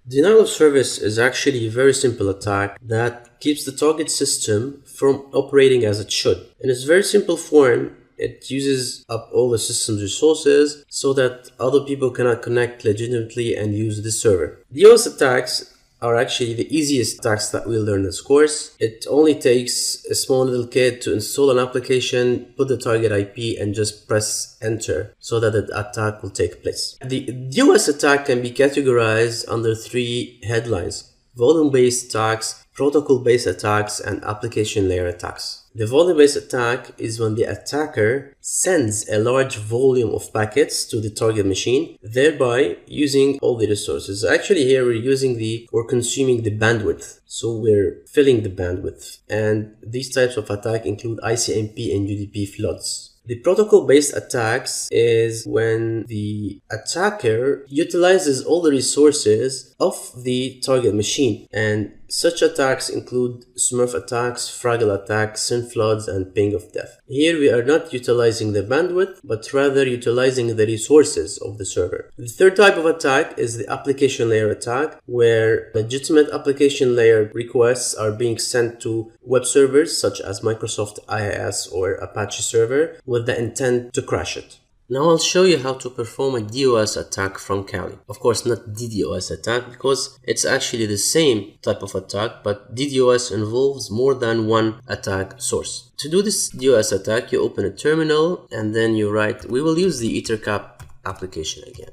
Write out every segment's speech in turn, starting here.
Denial of service is actually a very simple attack that keeps the target system from operating as it should. In its very simple form, it uses up all the system's resources so that other people cannot connect legitimately and use the server. DDoS attacks are actually the easiest attacks that we'll learn in this course. It only takes a small little kit to install an application, put the target IP, and just press enter so that the attack will take place. The DDoS attack can be categorized under three headlines: volume-based attacks, protocol-based attacks, and application layer attacks. The volume-based attack is when the attacker sends a large volume of packets to the target machine, thereby using all the resources. Actually, here we're consuming the bandwidth. So we're filling the bandwidth. And these types of attack include ICMP and UDP floods. The protocol-based attacks is when the attacker utilizes all the resources of the target machine, and such attacks include Smurf attacks, Fraggle attacks, SYN floods, and ping of death. Here we are not utilizing the bandwidth, but rather utilizing the resources of the server. The third type of attack is the application layer attack, where legitimate application layer requests are being sent to web servers such as Microsoft IIS or Apache server with the intent to crash it. Now I'll show you how to perform a DDoS attack from Kali. Of course, not DDoS attack, because it's actually the same type of attack, but DDoS involves more than one attack source. To do this DDoS attack, you open a terminal and then you write, we will use the ettercap application again.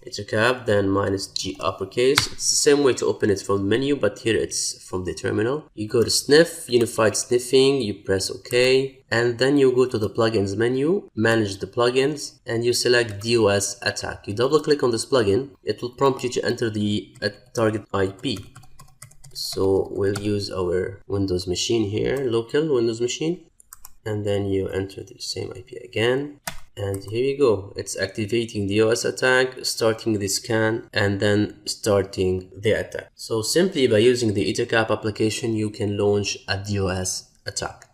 Ettercap, then -G uppercase. It's the same way to open it from the menu, but here it's from the terminal. You go to sniff, unified sniffing, you press OK, and then you go to the plugins menu, manage the plugins, and you select DDoS attack. You double click on this plugin, it will prompt you to enter the target IP. So we'll use our Windows machine here, local Windows machine, and then you enter the same IP again. And here you go, it's activating DDoS attack, starting the scan, and then starting the attack. So simply by using the ettercap application, you can launch a DDoS attack.